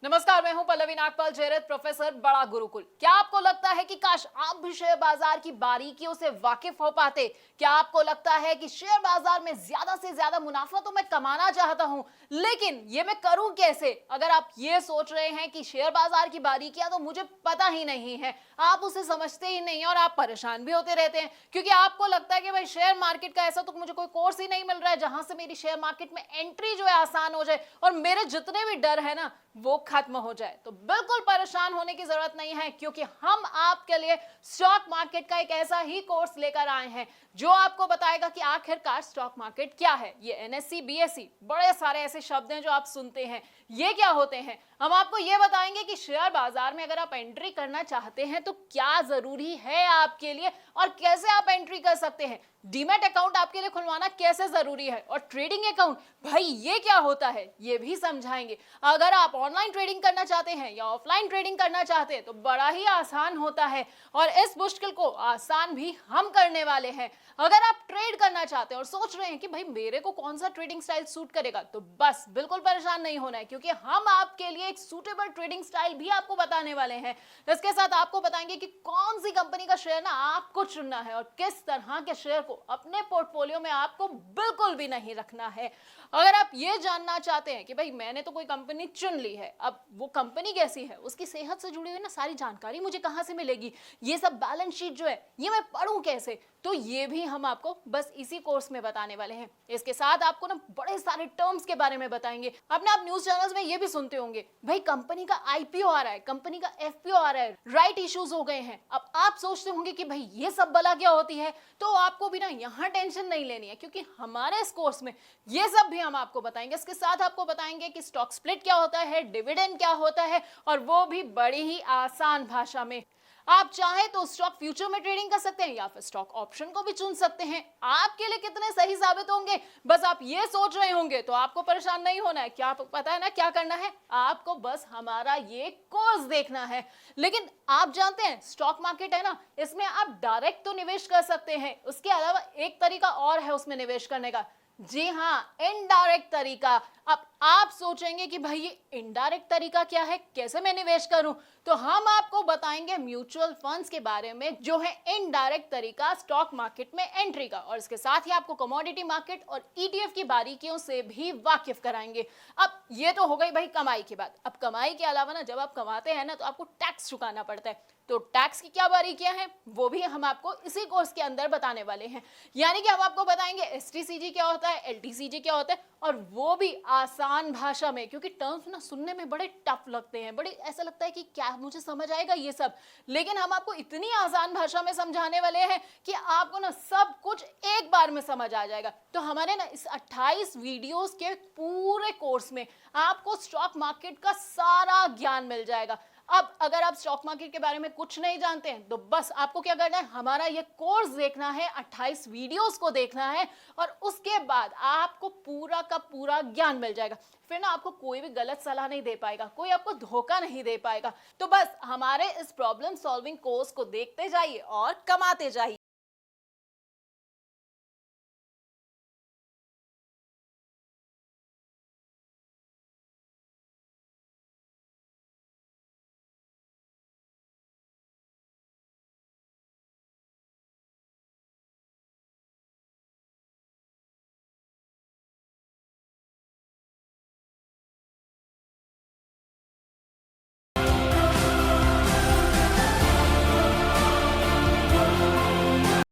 नमस्कार, मैं हूं पल्लवी नागपाल जयरथ, प्रोफेसर बड़ा गुरुकुल। क्या आपको लगता है कि काश आप भी शेयर बाजार की बारीकियों से वाकिफ हो पाते? क्या आपको लगता है कि शेयर बाजार में ज्यादा से ज्यादा मुनाफा तो मैं कमाना चाहता हूं, लेकिन ये मैं करूं कैसे? अगर आप ये सोच रहे हैं कि शेयर बाजार की बारीकियां तो मुझे पता ही नहीं है, आप उसे समझते ही नहीं और आप परेशान भी होते रहते हैं, क्योंकि आपको लगता है कि भाई शेयर मार्केट का ऐसा तो मुझे कोई कोर्स ही नहीं मिल रहा है जहां से मेरी शेयर मार्केट में एंट्री जो है आसान हो जाए और मेरे जितने भी डर है ना वो खत्म हो जाए। तो बिल्कुल परेशान होने की जरूरत नहीं है, क्योंकि हम आपके लिए स्टॉक मार्केट का एक ऐसा ही कोर्स लेकर आए हैं जो आपको बताएगा कि आखिरकार स्टॉक मार्केट क्या है। ये एनएससी, बीएससी, बड़े सारे ऐसे शब्द हैं जो आप सुनते हैं, ये क्या होते हैं। हम आपको ये बताएंगे कि शेयर बाजार में अगर आप एंट्री करना चाहते हैं तो क्या जरूरी है आपके लिए और कैसे आप एंट्री कर सकते हैं। डीमैट अकाउंट आपके लिए खुलवाना कैसे जरूरी है और ट्रेडिंग अकाउंट भाई ये क्या होता है ये भी समझाएंगे। अगर आप ऑनलाइन ट्रेडिंग करना चाहते हैं या ऑफलाइन ट्रेडिंग करना चाहते हैं तो बड़ा ही आसान होता है और इस मुश्किल को आसान भी हम करने वाले हैं। अगर आप ट्रेड करना चाहते हैं और सोच रहे हैं कि भाई मेरे को कौन सा ट्रेडिंग स्टाइल सूट करेगा, तो बस बिल्कुल परेशान नहीं होना है, क्योंकि हम आपके लिए एक सूटेबल ट्रेडिंग स्टाइल भी आपको बताने वाले हैं। इसके साथ आपको बताएंगे कि कौन सी कंपनी का शेयर ना आपको चुनना है और किस तरह के शेयर को अपने पोर्टफोलियो में आपको बिल्कुल भी नहीं रखना है। अगर आप ये जानना चाहते हैं कि भाई मैंने तो कोई कंपनी चुन ली है, अब वो कंपनी कैसी है, उसकी सेहत से जुड़ी हुई ना सारी जानकारी मुझे कहां से मिलेगी, ये सब बैलेंस शीट जो है ये मैं पढ़ूं कैसे, तो ये भी हम आपको बस इसी कोर्स में बताने वाले हैं। इसके साथ आपको ना बड़े सारे टर्म्स के बारे में बताएंगे। अपने आप न्यूज चैनल्स में ये भी सुनते होंगे भाई कंपनी का आईपीओ आ रहा है, कंपनी का एफपीओ आ रहा है, राइट इश्यूज हो गए हैं। अब आप सोचते होंगे कि भाई ये सब बला क्या होती है, तो आपको भी ना यहाँ टेंशन नहीं लेनी है, क्योंकि हमारे इस कोर्स में ये सब भी हम आपको बताएंगे। इसके साथ आपको बताएंगे कि स्टॉक स्प्लिट क्या होता है, डिविडेंड क्या होता है, और वो भी बड़ी ही आसान भाषा में। आप चाहे तो स्टॉक फ्यूचर में ट्रेडिंग कर सकते हैं या फिर स्टॉक ऑप्शन को भी चुन सकते हैं। आपके लिए कितने सही साबित होंगे बस आप ये सोच रहे होंगे, तो आपको परेशान नहीं होना है। क्या पता है ना क्या करना है, आपको बस हमारा ये कोर्स देखना है। लेकिन आप जानते हैं स्टॉक मार्केट है ना, इसमें आप डायरेक्ट तो निवेश कर सकते हैं, उसके अलावा एक तरीका और है उसमें निवेश करने का। जी हाँ, इनडायरेक्ट तरीका। अब आप सोचेंगे कि भाई ये इनडायरेक्ट तरीका क्या है, कैसे मैं निवेश करूं, तो हम आपको बताएंगे म्यूचुअल फंड्स के बारे में जो है इनडायरेक्ट तरीका स्टॉक मार्केट में एंट्री का, और इसके साथ ही आपको कमोडिटी मार्केट और ईटीएफ की बारीकियों से भी वाकिफ कराएंगे। अब ये तो हो गई भाई कमाई की बात। अब कमाई के अलावा ना जब आप कमाते हैं ना तो आपको टैक्स चुकाना पड़ता है, तो टैक्स की क्या बारीकियां हैं वो भी हम आपको इसी कोर्स के अंदर बताने वाले हैं। यानी कि हम आपको बताएंगे एसटीसीजी क्या होता है, एलटीसीजी क्या होता है, और वो भी आसान भाषा में, क्योंकि टर्म्स ना सुनने में बड़े टफ लगते हैं, बड़े ऐसा लगता है कि क्या मुझे समझ आएगा ये सब, लेकिन हम आपको इतनी आसान भाषा में समझाने वाले हैं कि आपको ना सब कुछ एक बार में समझ आ जाएगा। तो हमारे ना इस 28 वीडियोस के पूरे कोर्स में आपको स्टॉक मार्केट का सारा ज्ञान मिल जाएगा। अब अगर आप स्टॉक मार्केट के बारे में कुछ नहीं जानते हैं तो बस आपको क्या करना है, हमारा ये कोर्स देखना है, 28 वीडियोस को देखना है, और उसके बाद आपको पूरा का पूरा ज्ञान मिल जाएगा। फिर ना आपको कोई भी गलत सलाह नहीं दे पाएगा, कोई आपको धोखा नहीं दे पाएगा। तो बस हमारे इस प्रॉब्लम सॉल्विंग कोर्स को देखते जाइए और कमाते जाइए।